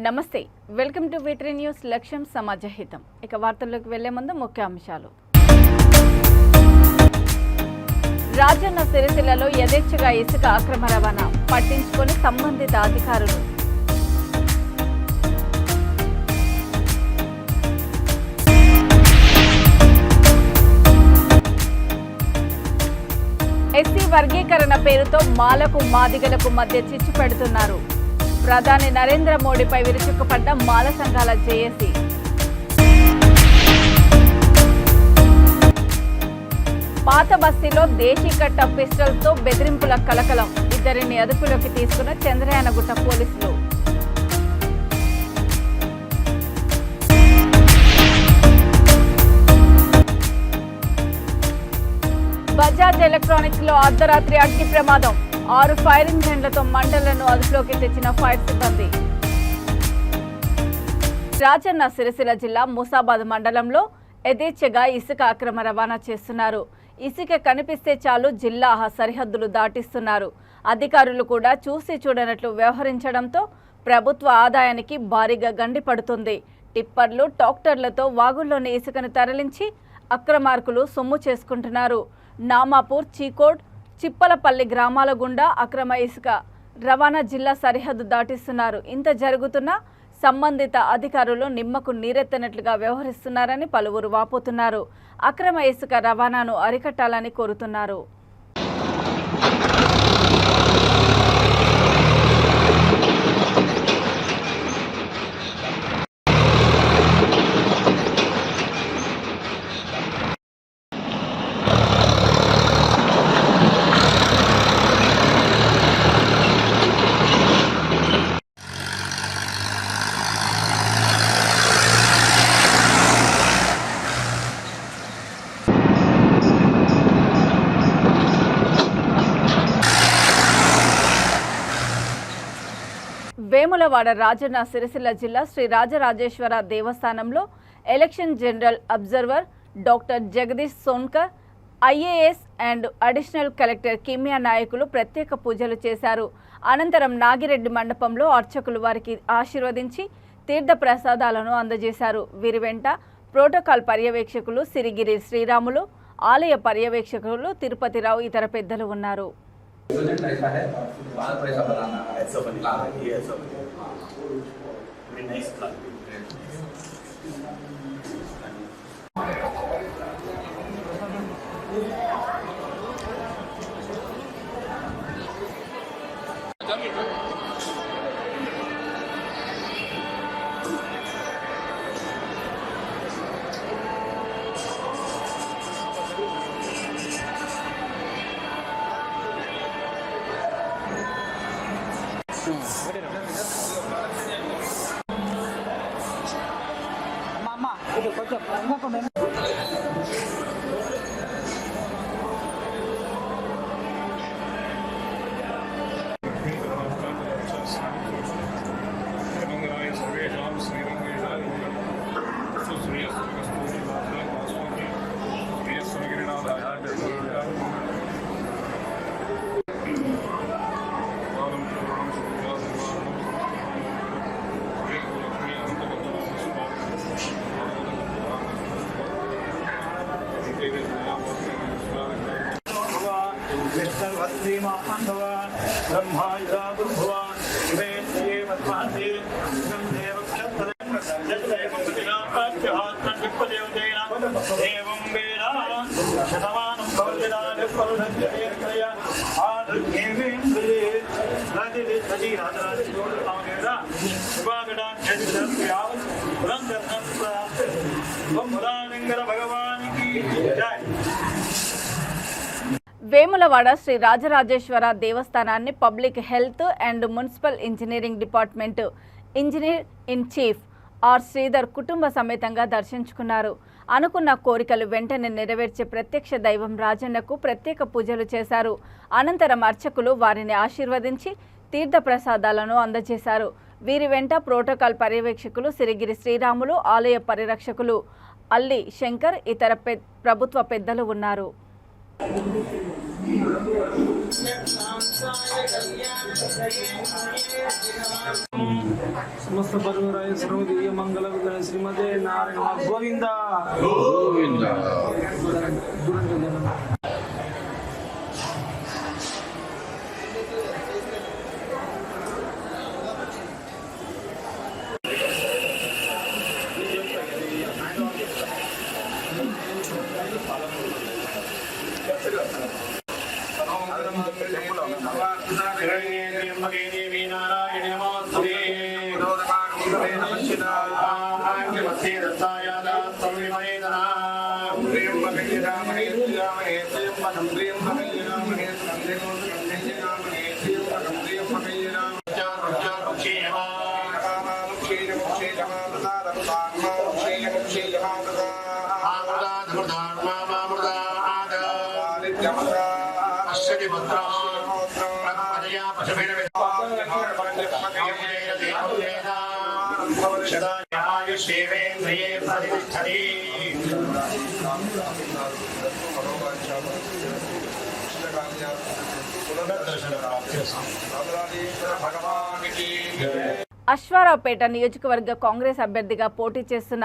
నమస్తే welcome to V3 news లక్ష్యం సమాజహితం ఇక వార్తల్లోకి వెళ్లే ముందు ముఖ్య అంశాలు రాజన్న సిరిసిల్లలో యథేచ్ఛగా ఇసుక అక్రమ రవాణా పట్టించుకొని సంబంధిత అధికారులు ఎస్సీ వర్గీకరణ పేరుతో మాలకు మాదిగలకు మధ్య చిచ్చు పెడుతున్నారు ప్రధాని నరేంద్ర మోడీపై విరుచుకుపడ్డ మాల సంఘాల జేఏసీ పాత బస్తీలో దేశీ కట్ట పిస్టల్తో బెదిరింపుల కలకలం ఇద్దరిని అదుపులోకి తీసుకున్న చంద్రయానగుట్ట పోలీసులు బజాజ్ ఎలక్ట్రానిక్స్ లో అర్ధరాత్రి అగ్ని ప్రమాదం 6 ఫైర్ ఇంజన్లతో మంటలను అదుపులోకి తెచ్చిన ఫైర్ సిబ్బంది రాజన్న సిరిసిల్ల జిల్లా ముసాబాద్ మండలంలో యథేచ్ఛగా ఇసుక అక్రమ రవాణా చేస్తున్నారు. ఇసుక కనిపిస్తే చాలు జిల్లా సరిహద్దులు దాటిస్తున్నారు. అధికారులు కూడా చూసి చూడనట్లు వ్యవహరించడంతో ప్రభుత్వ ఆదాయానికి భారీగా గండి పడుతుంది. టిప్పర్లు ట్రాక్టర్లతో వాగుల్లోని ఇసుకను తరలించి అక్రమార్కులు సొమ్ము చేసుకుంటున్నారు. నామాపూర్ చీకోడ్ చిప్పలపల్లి గ్రామాల గుండా అక్రమ ఇసుక రవాణా జిల్లా సరిహద్దు దాటిస్తున్నారు. ఇంత జరుగుతున్నా సంబంధిత అధికారులు నిమ్మకు నీరెత్తనట్లుగా వ్యవహరిస్తున్నారని పలువురు వాపోతున్నారు. అక్రమ ఇసుక రవాణాను అరికట్టాలని కోరుతున్నారు. వేములవాడ రాజన్న సిరిసిల్ల జిల్లా శ్రీ రాజరాజేశ్వర దేవస్థానంలో election general observer doctor Jagadish Sonkar, IAS and additional collector Kimia నాయకులు ప్రత్యేక పూజలు చేశారు. అనంతరం నాగిరెడ్డి మండపంలో అర్చకులు వారికి ఆశీర్వదించి తీర్థ ప్రసాదాలను అందజేశారు. వీరి వెంట ప్రోటోకాల్ పర్యవేక్షకులు సిరిగిరి శ్రీరాములు, ఆలయ పర్యవేక్షకులు తిరుపతిరావు ఇతర పెద్దలు ఉన్నారు. వేములవాడ శ్రీ రాజరాజేశ్వర దేవస్థానాన్ని public health and municipal engineering department engineer in chief R Sridhar కుటుంబ సమేతంగా దర్శించుకున్నారు. అనుకున్న కోరికలు వెంటనే నెరవేర్చే ప్రత్యక్ష దైవం రాజన్నకు ప్రత్యేక పూజలు చేశారు. అనంతరం అర్చకులు వారిని ఆశీర్వదించి తీర్థ ప్రసాదాలను అందజేశారు. వీరి వెంట ప్రోటోకాల్ పర్యవేక్షకులు సిరిగిరి శ్రీరాములు, ఆలయ పరిరక్షకులు అల్లి శంకర్ ఇతర ప్రభుత్వ పెద్దలు ఉన్నారు. समस्त परिवाराय सर्वदीय मंगल श्रीमते नारायण गोविंद गोविंद అశ్వారావుపేట నియోజకవర్గ కాంగ్రెస్ అభ్యర్థిగా పోటీ చేస్తున్న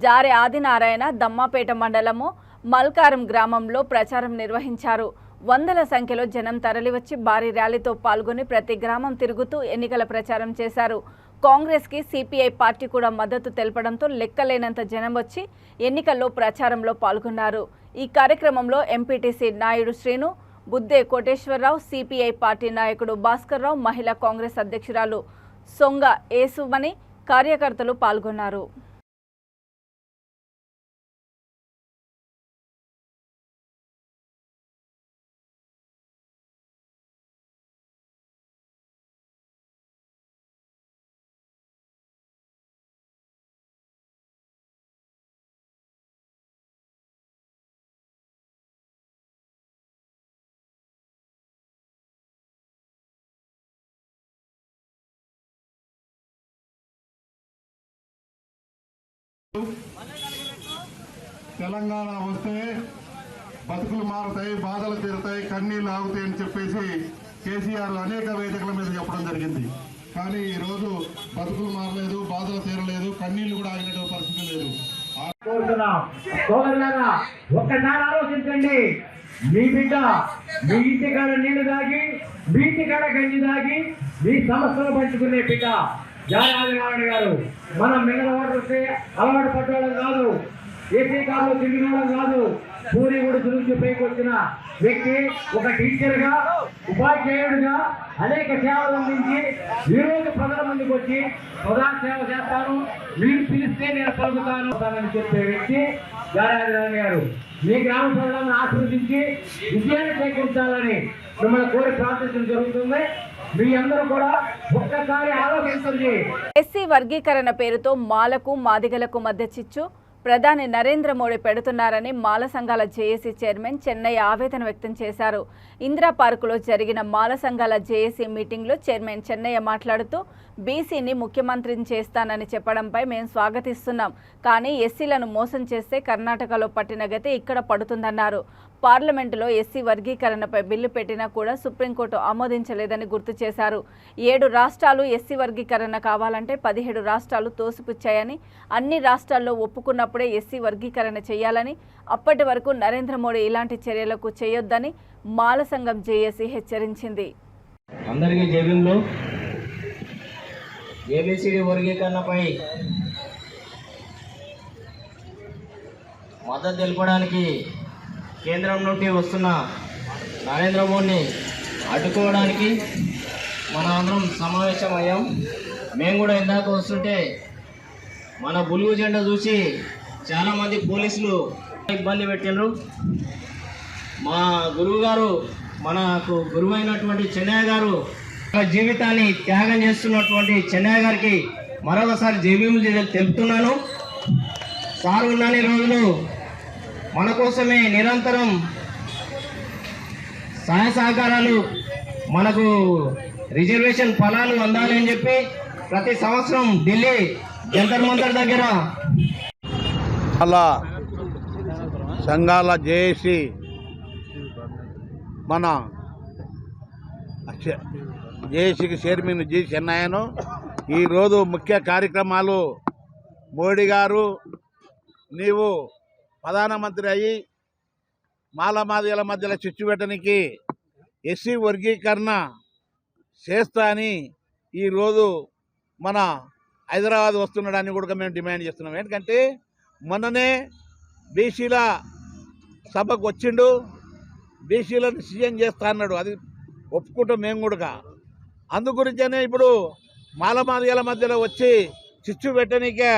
జారె ఆదినారాయణ దమ్మాపేట మండలము మల్కారం గ్రామంలో ప్రచారం నిర్వహించారు. వందల సంఖ్యలో జనం తరలివచ్చి భారీ ర్యాలీతో పాల్గొని ప్రతి గ్రామం తిరుగుతూ ఎన్నికల ప్రచారం చేశారు. కాంగ్రెస్ కి సిపిఐ పార్టీ కూడా మద్దతు తెలపడంతో లెక్కలేనంత జనం వచ్చి ఎన్నికల్లో ప్రచారంలో పాల్గొన్నారు. ఈ కార్యక్రమంలో MPTC Naidu Srinu, Budde Koteswararao, CPI party నాయకుడు భాస్కర్రావు, మహిళా కాంగ్రెస్ అధ్యక్షురాలు సొంగ ఏసుమణి, కార్యకర్తలు పాల్గొన్నారు. తెలంగాణ వస్తే బతుకులు మారుతాయి, బాధలు తీరుతాయి, కన్నీళ్లు ఆగుతాయి అని చెప్పేసి కేసీఆర్ అనేక వేదికల మీద చెప్పడం జరిగింది. కానీ ఈరోజు బతుకులు మారలేదు, బాధలు తీరలేదు, కన్నీళ్లు కూడా ఆగిన పరిస్థితి లేదు. ఒక్కసారి ఆలోచించండి. మీ బిడ్డ మీ ఇంటి కాడ నీళ్లు తాగి, మీ ఇంటి కాడ గంజి తాగి, మీ సమస్యలు పంచుకునే బిడ్డ జారె ఆదినారాయణ గారు. మనం మిగతా వస్తే అలవాటు పట్టడం కాదు, ఏసీ కాలంలో తిరిగినడం కాదు. పూరి గుడి నుంచి పైకి వచ్చిన వ్యక్తి, ఒక టీచర్గా, ఉపాధ్యాయుడిగా అనేక సేవలు అందించి ఈరోజు ప్రజల ముందుకు వచ్చి ప్రధాన సేవ చేస్తాను, మీరు పిలిస్తే నేను పలుకుతాను అని చెప్పే వ్యక్తి జారె ఆదినారాయణ గారు. మీ గ్రామ ప్రజలను ఆశీర్వదించి విజయాన్ని చేకూర్చాలని మిమ్మల్ని కోరి ప్రార్థించడం జరుగుతుంది. మీ అందరూ కూడా ఒక్కసారి ఆలోచించండి. ఎస్సీ వర్గీకరణ పేరుతో మాలకు మాదిగలకు మధ్య చిచ్చు ప్రధాని నరేంద్ర మోడీ పెడుతున్నారని మాల సంఘాల జేఏసీ చైర్మన్ చెన్నయ్య ఆవేదన వ్యక్తం చేశారు. ఇందిరా పార్కులో జరిగిన మాల సంఘాల జేఏసీ మీటింగ్లో చైర్మన్ చెన్నయ్య మాట్లాడుతూ బీసీని ముఖ్యమంత్రిని చేస్తానని చెప్పడంపై మేము స్వాగతిస్తున్నాం, కానీ ఎస్సీలను మోసం చేస్తే కర్ణాటకలో పట్టిన గతి ఇక్కడ పడుతుందన్నారు. పార్లమెంటులో ఎస్సీ వర్గీకరణపై బిల్లు పెట్టినా కూడా సుప్రీంకోర్టు ఆమోదించలేదని గుర్తు చేశారు. 7 రాష్ట్రాలు ఎస్సీ వర్గీకరణ కావాలంటే 17 రాష్ట్రాలు తోసిపుచ్చాయని, అన్ని రాష్ట్రాల్లో ఒప్పుకున్నప్పుడే ఎస్సీ వర్గీకరణ చేయాలని, అప్పటి వరకు నరేంద్ర మోడీ ఇలాంటి చర్యలకు చేయొద్దని మాల సంఘం జేఏసీ హెచ్చరించింది. అందరికీ జైలు ఏబిసిడి వర్గీకరణపై మద్దతు తెలపడానికి కేంద్రం నుండి వస్తున్న నరేంద్ర మోడీని అడ్డుకోవడానికి మన అందరం సమావేశమయ్యాం. మేము కూడా ఇందాక వస్తుంటే మన బులుగు జెండా చూసి చాలామంది పోలీసులు ఇబ్బంది పెట్టినారు. మా గురువు గారు, మనకు గురువు అయినటువంటి చెన్నయ్య గారు జీవితాన్ని త్యాగం చేస్తున్నటువంటి చెన్నయ్య గారికి మరొకసారి జైబీములు తెలుపుతున్నాను. సార్ ఉన్నన్ని రోజులు మన కోసమే నిరంతరం సహాయ సహకారాలు, మనకు రిజర్వేషన్ ఫలాలు అందాలి అని చెప్పి ప్రతి సంవత్సరం ఢిల్లీ జంతర్ మంతర్ దగ్గర అలా సంఘాల జేఏసీ మన జేఏసీకి చైర్మన్ జి చెన్నయ్యను ఈరోజు ముఖ్య కార్యక్రమాలు మోడీ గారు నీవు ప్రధానమంత్రి అయ్యి మాలమాదిగల మధ్యలో చిచ్చు పెట్టడానికి ఎస్సీ వర్గీకరణ చేస్తా అని ఈరోజు మన హైదరాబాద్ వస్తున్నాడని కూడా మేము డిమాండ్ చేస్తున్నాం. ఎందుకంటే మొన్ననే బీసీల సభకు వచ్చిండు, బీసీలను సీఎం చేస్తా అన్నాడు. అది ఒప్పుకుంటాం మేము కూడా. అందుగురించనే ఇప్పుడు మాలమాదిగల మధ్యలో వచ్చి చిచ్చు పెట్టనీకే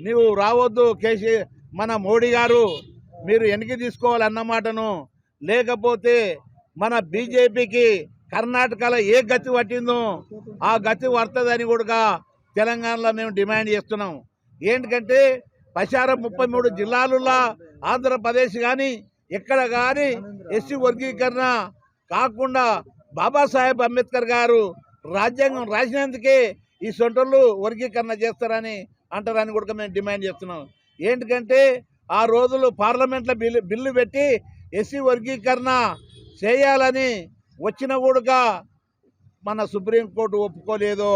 నీవు రావద్దు మన మోడీ గారు, మీరు వెనక్కి తీసుకోవాలన్నమాటను. లేకపోతే మన బీజేపీకి కర్ణాటకలో ఏ గతి పట్టిందో ఆ గతి పడుతుందని కూడా తెలంగాణలో మేము డిమాండ్ చేస్తున్నాం. ఏంటంటే ప్రచారం 33 జిల్లాలలో ఆంధ్రప్రదేశ్ కానీ ఎక్కడ కానీ ఎస్సీ వర్గీకరణ కాకుండా బాబాసాహెబ్ అంబేద్కర్ గారు రాజ్యాంగం రాసినందుకే ఈ సొంటలు వర్గీకరణ చేస్తారని అంటారని కూడా మేము డిమాండ్ చేస్తున్నాం. ఏంటంటే ఆ రోజులు పార్లమెంట్లో బిల్లు పెట్టి ఎస్సీ వర్గీకరణ చేయాలని వచ్చిన కూడా మన సుప్రీంకోర్టు ఒప్పుకోలేదు.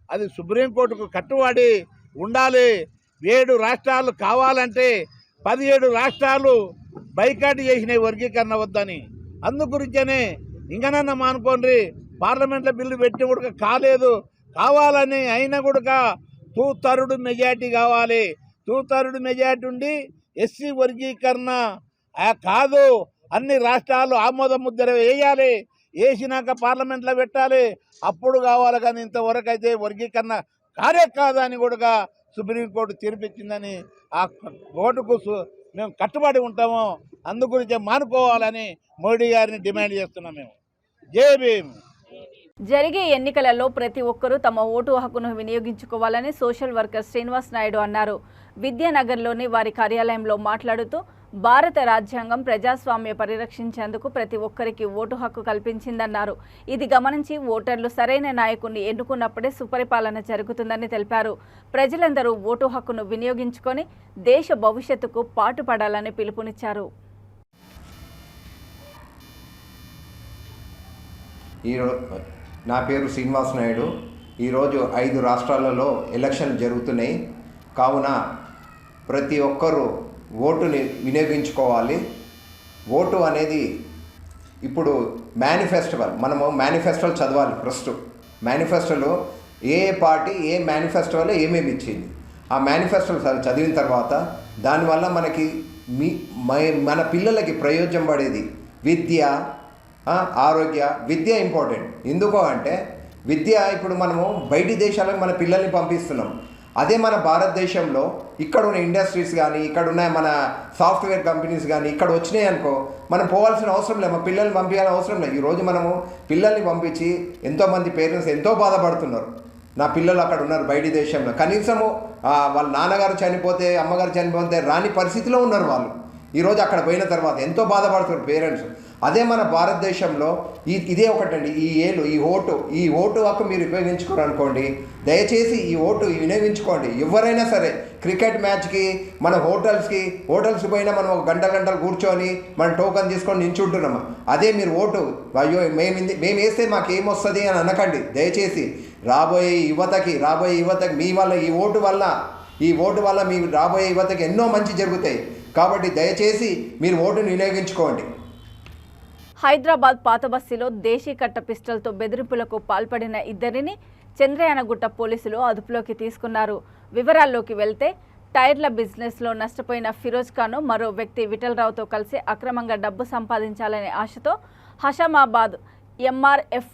అది సుప్రీంకోర్టుకు కట్టుబడి ఉండాలి. 7 రాష్ట్రాలు కావాలంటే 17 రాష్ట్రాలు బైకాట్ చేసినాయి వర్గీకరణ వద్దని. అందుగురించనే ఇంకనన్నా మానుకోండి, పార్లమెంట్లో బిల్లు పెట్టిన కూడా కాలేదు. కావాలని అయినా కూడా 2/3 మెజార్టీ కావాలి. 2/3 మెజార్టీ ఉండి ఎస్సీ వర్గీకరణ కాదు, అన్ని రాష్ట్రాలు ఆమోద ముద్ర వేయాలి. వేసినాక పార్లమెంట్లో పెట్టాలి, అప్పుడు కావాలి. కానీ ఇంతవరకు అయితే వర్గీకరణ కాదని కూడా సుప్రీంకోర్టు తీర్పిచ్చిందని ఆ కోర్టుకు మేము కట్టుబడి ఉంటాము. అందుగురించి మానుకోవాలని మోడీ గారిని డిమాండ్ చేస్తున్నాం మేము. జై భీమ్. జరిగే ఎన్నికలలో ప్రతి ఒక్కరూ తమ ఓటు హక్కును వినియోగించుకోవాలని సోషల్ వర్కర్ శ్రీనివాస్ నాయుడు అన్నారు. విద్యానగర్లోని వారి కార్యాలయంలో మాట్లాడుతూ భారత రాజ్యాంగం ప్రజాస్వామ్య పరిరక్షించేందుకు ప్రతి ఒక్కరికి ఓటు హక్కు కల్పించిందన్నారు. ఇది గమనించి ఓటర్లు సరైన నాయకుడిని ఎన్నుకున్నప్పుడే సుపరిపాలన జరుగుతుందని తెలిపారు. ప్రజలందరూ ఓటు హక్కును వినియోగించుకొని దేశ భవిష్యత్తుకు పాటుపడాలని పిలుపునిచ్చారు. నా పేరు శ్రీనివాస్ నాయుడు. ఈరోజు 5 రాష్ట్రాలలో ఎలక్షన్లు జరుగుతున్నాయి. కావున ప్రతి ఒక్కరూ ఓటుని వినియోగించుకోవాలి. ఓటు అనేది ఇప్పుడు మనము మేనిఫెస్టోలు చదవాలి. ఫస్ట్ మేనిఫెస్టోలో ఏ పార్టీ ఏ మేనిఫెస్టోలో ఏమేమి ఇచ్చింది, ఆ మేనిఫెస్టోలు చదివిన తర్వాత దానివల్ల మనకి మన పిల్లలకి ప్రయోజనం పడేది విద్య, ఆరోగ్య. విద్య ఇంపార్టెంట్. ఎందుకో అంటే విద్య ఇప్పుడు మనము బయటి దేశాలకు మన పిల్లల్ని పంపిస్తున్నాం. అదే మన భారతదేశంలో ఇక్కడ ఉన్న ఇండస్ట్రీస్ కానీ ఇక్కడ ఉన్న మన సాఫ్ట్వేర్ కంపెనీస్ కానీ ఇక్కడ వచ్చినాయి అనుకో, మనం పోవాల్సిన అవసరం లేదు, మన పిల్లల్ని పంపించాల్సిన అవసరం లేదు. ఈరోజు మనము పిల్లల్ని పంపించి ఎంతోమంది పేరెంట్స్ ఎంతో బాధపడుతున్నారు. నా పిల్లలు అక్కడ ఉన్నారు బయటి దేశంలో, కనీసము వాళ్ళ నాన్నగారు చనిపోతే అమ్మగారు చనిపోతే రాని పరిస్థితిలో ఉన్నారు వాళ్ళు. ఈరోజు అక్కడ పోయిన తర్వాత ఎంతో బాధపడుతున్నారు పేరెంట్స్. అదే మన భారతదేశంలో ఇదే ఒకటండి, ఈ ఓటు హక్కు మీరు ఉపయోగించుకోరనుకోండి, దయచేసి ఈ ఓటు వినియోగించుకోండి. ఎవరైనా సరే క్రికెట్ మ్యాచ్కి మన హోటల్స్కి పోయినా మనం ఒక గంటలు కూర్చొని మనం టోకన్ తీసుకొని నించుంటున్నాము. అదే మీరు ఓటు అయ్యో మేము వేస్తే మాకేమొస్తుంది అని అనకండి. దయచేసి రాబోయే యువతకి మీ వల్ల ఈ ఓటు వల్ల మీ రాబోయే యువతకి ఎన్నో మంచి జరుగుతాయి. కాబట్టి దయచేసి మీరు ఓటును వినియోగించుకోండి. హైదరాబాద్ పాత బస్తీలో దేశీ కట్ట పిస్టల్తో బెదిరింపులకు పాల్పడిన ఇద్దరిని చంద్రయానగుట్ట పోలీసులు అదుపులోకి తీసుకున్నారు. వివరాల్లోకి వెళ్తే టైర్ల బిజినెస్లో నష్టపోయిన ఫిరోజ్ ఖాన్ మరో వ్యక్తి విఠలరావుతో కలిసి అక్రమంగా డబ్బు సంపాదించాలనే ఆశతో హషామాబాద్ ఎంఆర్ఎఫ్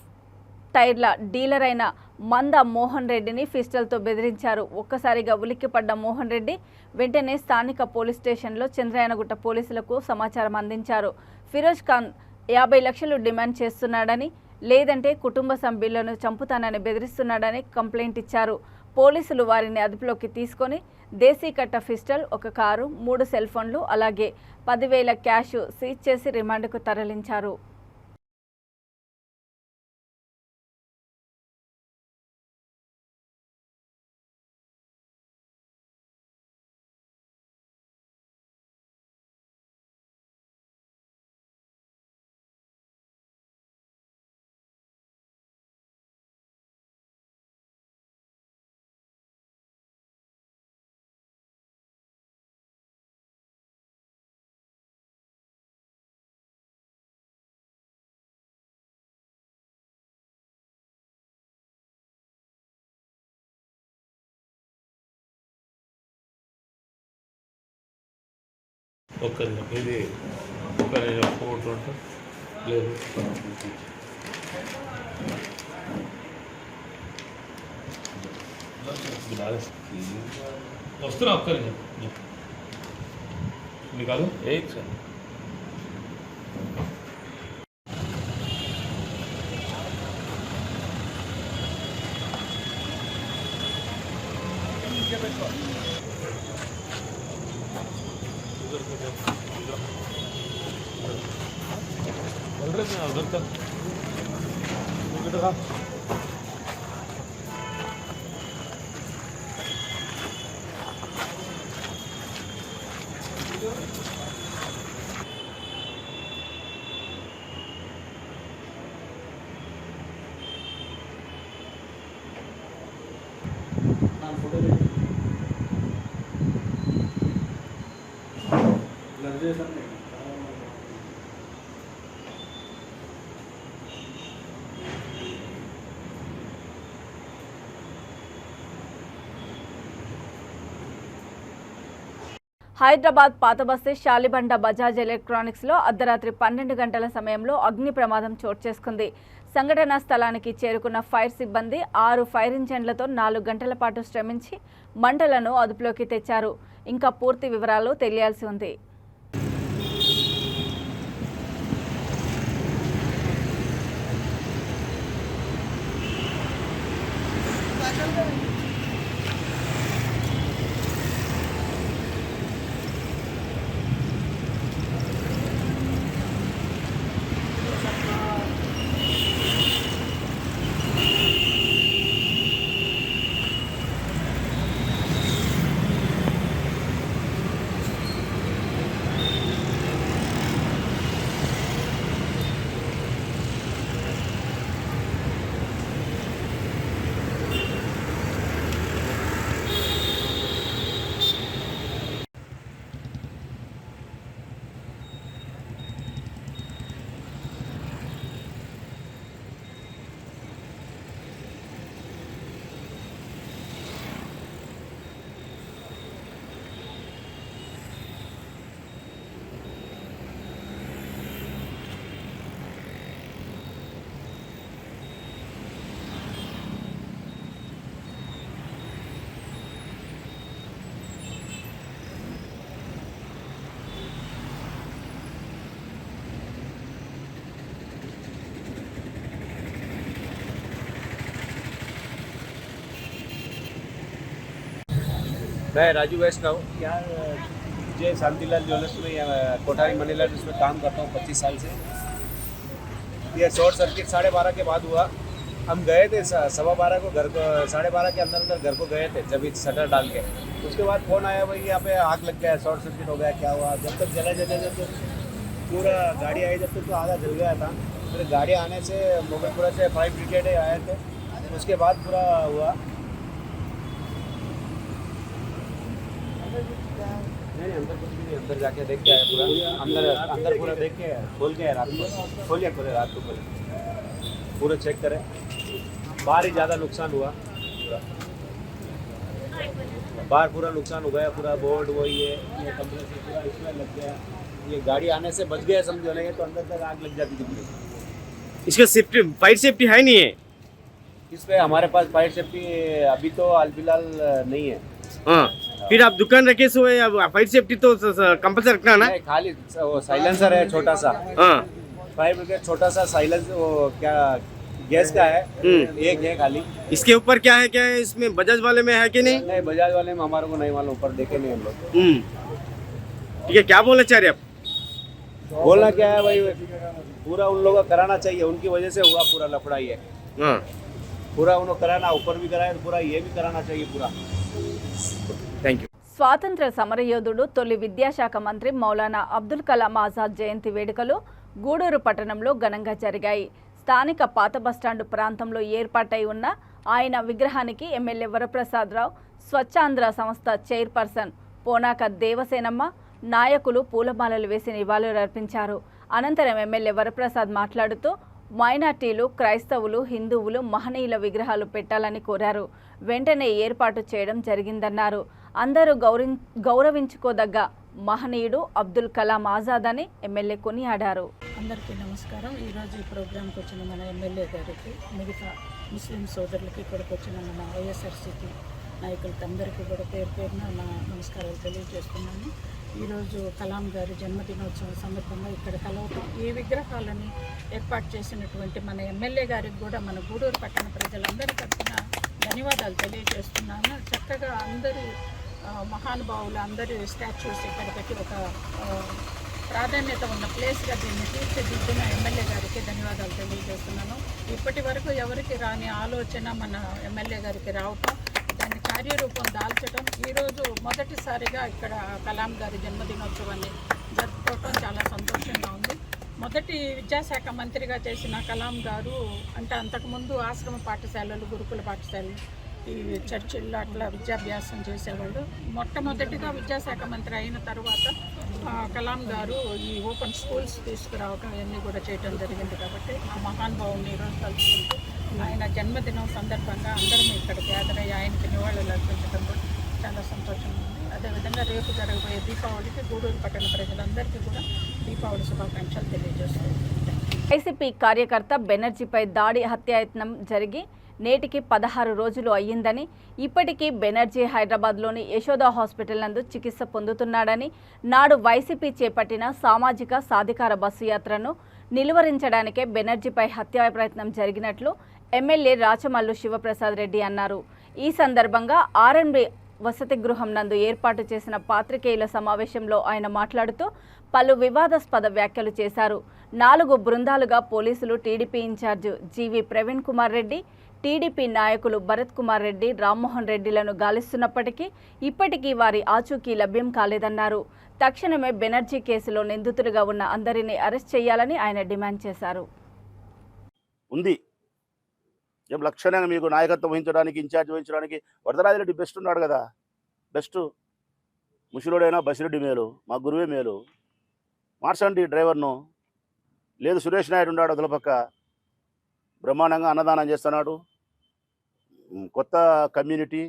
టైర్ల డీలర్ అయిన మంద మోహన్ రెడ్డిని పిస్టల్తో బెదిరించారు. ఒక్కసారిగా ఉలిక్కిపడ్డ మోహన్ రెడ్డి వెంటనే స్థానిక పోలీస్ స్టేషన్లో చంద్రయానగుట్ట పోలీసులకు సమాచారం అందించారు. ఫిరోజ్ ఖాన్ 50 లక్షలు డిమాండ్ చేస్తున్నాడని, లేదంటే కుటుంబ సభ్యులను చంపుతానని బెదిరిస్తున్నాడని కంప్లైంట్ ఇచ్చారు. పోలీసులు వారిని అదుపులోకి తీసుకొని దేశీ కట్ట పిస్టల్, ఒక కారు, 3 సెల్ ఫోన్లు అలాగే 10,000 క్యాష్ సీజ్ చేసి రిమాండ్కు తరలించారు. ఒక్క నిమిషం ఇది ఒక నిమిషం ఫోటో అంటే లేదు వస్తున్నా ఒక్క నిమిషం निकालो एक से उधर तक హైదరాబాద్ పాతబస్తీ శాలిబండ బజాజ్ ఎలక్ట్రానిక్స్ లో అర్ధరాత్రి 12 గంటల సమయంలో అగ్ని ప్రమాదం చోటు చేసుకుంది. సంఘటనా స్థలానికి చేరుకున్న ఫైర్ సిబ్బంది 6 ఫైర్ ఇంజన్లతో 4 గంటల పాటు శ్రమించి మంటలను అదుపులోకి తెచ్చారు. ఇంకా పూర్తి వివరాలు తెలియాల్సి ఉంది. मैं राजू वैष्णव यहाँ जय शांतिलाल ज्वेलर्स में कोठारी मनी लैंडर्स में काम करता हूँ 25 साल से। ये शॉर्ट सर्किट 12:30 के बाद हुआ। हम गए थे 12:15 को घर को 12:30 के अंदर घर को गए थे जब शटर डाल के। उसके बाद फ़ोन आया भाई यहाँ पे आग लग गया, शॉर्ट सर्किट हो गया, क्या हुआ। जब तक जला जब पूरा गाड़ी आई जब तक तो आधा जल गया था। फिर गाड़ी आने से मोगलपुरा से फायर ब्रिगेड आए थे, उसके बाद पूरा हुआ। नहीं अंदर कुछ भी नहीं, अंदर जाके देख के आया पूरा। अंदर पूरा देख के खोल के रात को खोले रात को पूरा चेक करें। बाहर ही ज़्यादा नुकसान हुआ, बाहर पूरा नुकसान हो गया। पूरा बोर्ड वो ये कंप्रेसर पूरा इसमें लग गया। ये गाड़ी आने से बच गया समझो, नहीं तो अंदर तक आग लग जाती थी पूरी। इसका सेफ्टी फायर सेफ्टी है नहीं है इस पे हमारे पास फायर सेफ्टी अभी तो फिलहाल नहीं है। हाँ, फिर आप दुकान रखे हुए फायर सेफ्टी तो कंपल्सरी रखना ना। नहीं, खाली वो साइलेंसर है छोटा सा। हाँ, फायर ब्रिगेड छोटा सा साइलेंस वो क्या गैस का है, एक है खाली। इसके ऊपर क्या है इसमें बजाज वाले में है कि नहीं? नहीं बजाज वाले में हमारे को नहीं मालूम, ऊपर देखे नहीं हम लोग। ठीक है, क्या बोलना चाह रहे आप? बोलना क्या है भाई, पूरा उन लोगों का कराना चाहिए, उनकी वजह से हुआ पूरा लफड़ा ही है। हाँ, पूरा उन्होंने कराना, ऊपर भी कराया तो पूरा ये भी कराना चाहिए पूरा। Thank you. స్వాతంత్ర సమరయోధుడు తొలి విద్యాశాఖ మంత్రి మౌలానా అబ్దుల్ కలాం ఆజాద్ జయంతి వేడుకలు గూడూరు పట్టణంలో ఘనంగా జరిగాయి. స్థానిక పాత బస్టాండు ప్రాంతంలో ఏర్పాటై ఉన్న ఆయన విగ్రహానికి ఎమ్మెల్యే వరప్రసాదరావు, స్వచ్ఛాంధ్ర సంస్థ చైర్పర్సన్ పోనాక దేవసేనమ్మ, నాయకులు పూలమాలలు వేసి నివాళులర్పించారు. అనంతరం ఎమ్మెల్యే వరప్రసాద్ మాట్లాడుతూ మైనార్టీలు, క్రైస్తవులు, హిందువులు మహనీయుల విగ్రహాలు పెట్టాలని కోరారు. వెంటనే ఏర్పాటు చేయడం జరిగిందన్నారు. అందరూ గౌరవించుకోదగ్గ మహనీయుడు అబ్దుల్ కలాం ఆజాద్ అని ఎమ్మెల్యే కొనియాడారు. అందరికీ నమస్కారం. ఈరోజు ఈ ప్రోగ్రాంకి వచ్చిన మన ఎమ్మెల్యే గారికి, మిగతా ముస్లిం సోదరులకి, ఇక్కడికి వచ్చిన మన వైఎస్ఆర్సీపీ నాయకులకి అందరికీ కూడా పేరు పేరున నా నమస్కారాలు తెలియజేస్తున్నాను. ఈరోజు కలాం గారి జన్మదినోత్సవం సందర్భంగా ఇక్కడ ఈ విగ్రహాలని ఏర్పాటు చేసినటువంటి మన ఎమ్మెల్యే గారికి కూడా మన గూడూరు పట్టణ ప్రజలందరి తరఫున ధన్యవాదాలు తెలియజేస్తున్నాను. చక్కగా అందరూ మహానుభావులు అందరి స్టాచ్యూస్ ఇక్కడ పెట్టి ఒక ప్రాధాన్యత ఉన్న ప్లేస్గా దీన్ని తీర్చిదిద్దిన ఎమ్మెల్యే గారికి ధన్యవాదాలు తెలియజేస్తున్నాను. ఇప్పటి వరకు ఎవరికి రాని ఆలోచన మన ఎమ్మెల్యే గారికి రావటం, దాన్ని కార్యరూపం దాల్చడం, ఈరోజు మొదటిసారిగా ఇక్కడ కలాం గారి జన్మదినోత్సవాన్ని జరుపుకోవటం చాలా సంతోషంగా ఉంది. మొదటి విద్యాశాఖ మంత్రిగా చేసిన కలాం గారు అంటే అంతకుముందు ఆశ్రమ పాఠశాలలు, గురుకుల పాఠశాలలు, ఈ చర్చిల్లో అట్లా విద్యాభ్యాసం చేసేవాళ్ళు. మొట్టమొదటిగా విద్యాశాఖ మంత్రి అయిన తర్వాత కలాం గారు ఈ ఓపెన్ స్కూల్స్ తీసుకురావడం ఇవన్నీ కూడా చేయడం జరిగింది. కాబట్టి ఆ మహానుభావుని ఈరోజు తలుచుకుంటూ ఆయన జన్మదినం సందర్భంగా అందరం ఇక్కడ గ్యాదర్ అయ్యి ఆయనకి నివాళులు అర్పించడం కూడా చాలా సంతోషంగా ఉంది. అదేవిధంగా రేపు జరగబోయే దీపావళికి గూడూరు పట్టణ ప్రజలందరికీ కూడా దీపావళి శుభాకాంక్షలు తెలియజేస్తున్నాను. వైసీపీ కార్యకర్త బెనర్జీపై దాడి హత్యాయత్నం జరిగి నేటికి 16 రోజులు అయ్యిందని, ఇప్పటికీ బెనర్జీ హైదరాబాద్లోని యశోదా హాస్పిటల్ నందు చికిత్స పొందుతున్నాడని, నాడు వైసీపీ చేపట్టిన సామాజిక సాధికార బస్సు యాత్రను నిలువరించడానికే బెనర్జీపై హత్యా ప్రయత్నం జరిగినట్లు ఎమ్మెల్యే రాచమల్లు శివప్రసాద్ రెడ్డి అన్నారు. ఈ సందర్భంగా ఆర్ఎన్బి వసతి గృహం నందు ఏర్పాటు చేసిన పాత్రికేయుల సమావేశంలో ఆయన మాట్లాడుతూ పలు వివాదాస్పద వ్యాఖ్యలు చేశారు. 4 బృందాలుగా పోలీసులు టీడీపీ ఇన్ఛార్జ్ జీవి ప్రవీణ్ కుమార్ రెడ్డి, టీడీపీ నాయకులు భరత్ కుమార్ రెడ్డి, రామ్మోహన్ రెడ్డిలను గాలిస్తున్నప్పటికీ ఇప్పటికీ వారి ఆచూకీ లభ్యం కాలేదన్నారు. తక్షణమే బెనర్జీ కేసులో నిందితులుగా ఉన్న అందరినీ అరెస్ట్ చేయాలని ఆయన డిమాండ్ చేశారు. ఉంది రేపు లక్షణంగా మీకు నాయకత్వం వహించడానికి, ఇన్ఛార్జ్ వహించడానికి వరదరాజిరెడ్డి బెస్ట్ ఉన్నాడు కదా. బెస్ట్ ముషిలోడైనా బసిరెడ్డి మేలు, మా గురువే మేలు. మార్చండి డ్రైవర్ను. లేదు సురేష్ నాయుడు ఉన్నాడు అదలపక్క, బ్రహ్మాండంగా అన్నదానం చేస్తున్నాడు. కొత్త కమ్యూనిటీ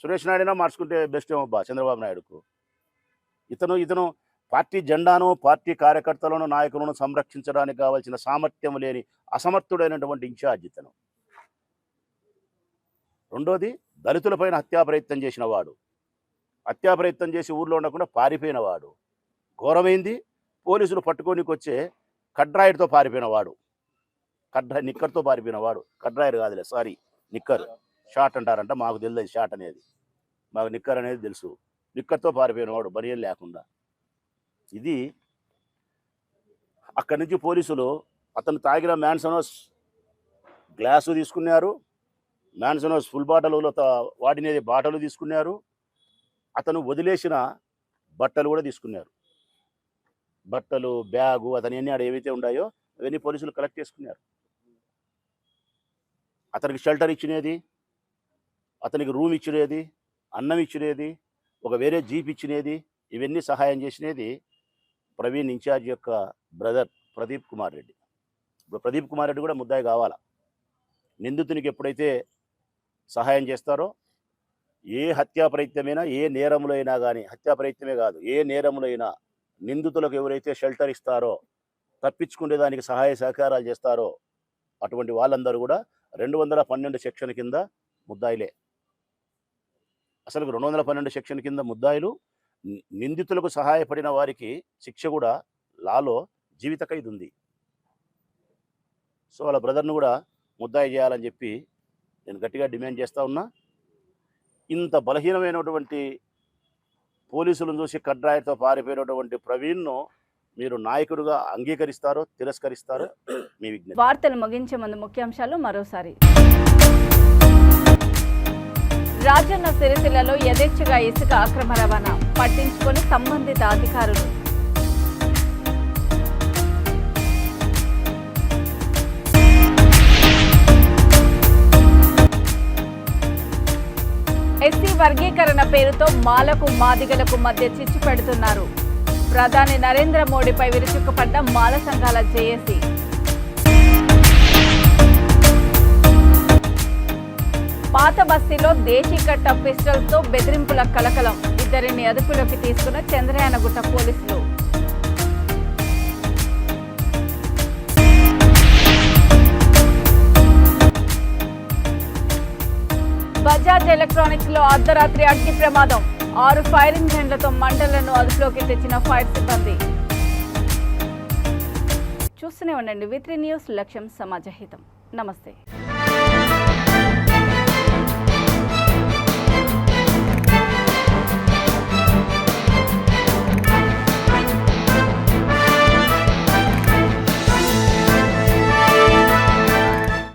సురేష్ నాయుడైనా మార్చుకుంటే బెస్ట్ ఏమబ్బా చంద్రబాబు నాయుడుకు. ఇతను పార్టీ జెండాను, పార్టీ కార్యకర్తలను, నాయకులను సంరక్షించడానికి కావాల్సిన సామర్థ్యం లేని అసమర్థుడైనటువంటి ఇన్ఛార్జ్ ఇతను. రెండోది, దళితులపైన హత్యా ప్రయత్నం చేసిన వాడు, హత్యా ప్రయత్నం చేసి ఊర్లో ఉండకుండా పారిపోయిన వాడు. ఘోరమైంది, పోలీసులు పట్టుకోనికి వచ్చే కడ్రాయిడ్తో పారిపోయిన వాడు, నిక్కర్తో పారిపోయిన వాడు. కడ్రాయిడ్ కాదులే, సారీ నిక్కర్, షార్ట్ అంటారంట, మాకు తెలియదు షార్ట్ అనేది, మాకు నిక్కర్ అనేది తెలుసు. నిక్కర్తో పారిపోయిన వాడు, బనియన్ లేకుండా. ఇది అక్కడి నుంచి పోలీసులు అతను తాగిన మ్యాన్సనోస్ గ్లాసు తీసుకున్నారు, మ్యాన్సనోస్ ఫుల్ బాటలు వాడినది బాటలు తీసుకున్నారు, అతను వదిలేసిన బట్టలు కూడా తీసుకున్నారు. బట్టలు, బ్యాగు, అతని అన్ని ఆడ ఏవైతే ఉన్నాయో అవన్నీ పోలీసులు కలెక్ట్ చేసుకున్నారు. అతనికి షెల్టర్ ఇచ్చినది, అతనికి రూమ్ ఇచ్చినది, అన్నం ఇచ్చినది, ఒక వేరే జీప్ ఇచ్చినది, ఇవన్నీ సహాయం చేసినది ప్రవీణ్ ఇన్ఛార్జ్ యొక్క బ్రదర్ ప్రదీప్ కుమార్ రెడ్డి. ఇప్పుడు ప్రదీప్ కుమార్ రెడ్డి కూడా ముద్దాయి కావాలా. నిందితునికి ఎప్పుడైతే సహాయం చేస్తారో, ఏ హత్యా ప్రయత్నమైనా, ఏ నేరములో అయినా కానీ, హత్యా ప్రయత్నమే కాదు, ఏ నేరములో అయినా నిందితులకు ఎవరైతే షెల్టర్ ఇస్తారో, తప్పించుకునే దానికి సహాయ సహకారాలు చేస్తారో, అటువంటి వాళ్ళందరూ కూడా 212 సెక్షన్ కింద ముద్దాయిలే. అసలు 212 సెక్షన్ కింద ముద్దాయిలు. నిందితులకు సహాయపడిన వారికి శిక్ష కూడా లాలో జీవిత ఖైదు ఉంది. సో వాళ్ళ బ్రదర్ను కూడా ముద్దాయి చేయాలని చెప్పి నేను గట్టిగా డిమాండ్ చేస్తూ ఉన్నా. ఇంత బలహీనమైనటువంటి పోలీసులను చూసి కడ్రాయితో పారిపోయినటువంటి ప్రవీణ్ను మీరు నాయకుడిగా అంగీకరిస్తారో తిరస్కరిస్తారో మీ విజ్ఞప్తి. వార్తలు ముగించే ముందు ముఖ్యాంశాలు మరోసారి. రాజన్న సిరిసిల్లలో యథేచ్ఛగా ఇసుక అక్రమ రవాణా పట్టించుకొని సంబంధిత అధికారులు. ఎస్సీ వర్గీకరణ పేరుతో మాలకు మాదిగలకు మధ్య చిచ్చు పెడుతున్నారు. ప్రధాని నరేంద్ర మోడీపై విరుచుకుపడ్డ మాల సంఘాల జేఏసీ. పాత బస్తీలో దేశీ కట్ట పిస్టల్తో బెదిరింపుల కలకలం. ఇద్దరిని అదుపులోకి తీసుకున్న చంద్రయానగుట్ట పోలీసులు. బజాజ్ ఎలక్ట్రానిక్స్ లో అర్ధరాత్రి అగ్ని ప్రమాదం. 6 ఫైర్ ఇంజన్లతో మంటలను అదుపులోకి తెచ్చిన ఫైర్ సిబ్బంది. చూస్తూనే ఉండండి V3 న్యూస్, లక్ష్యం సమాజహితం. నమస్తే.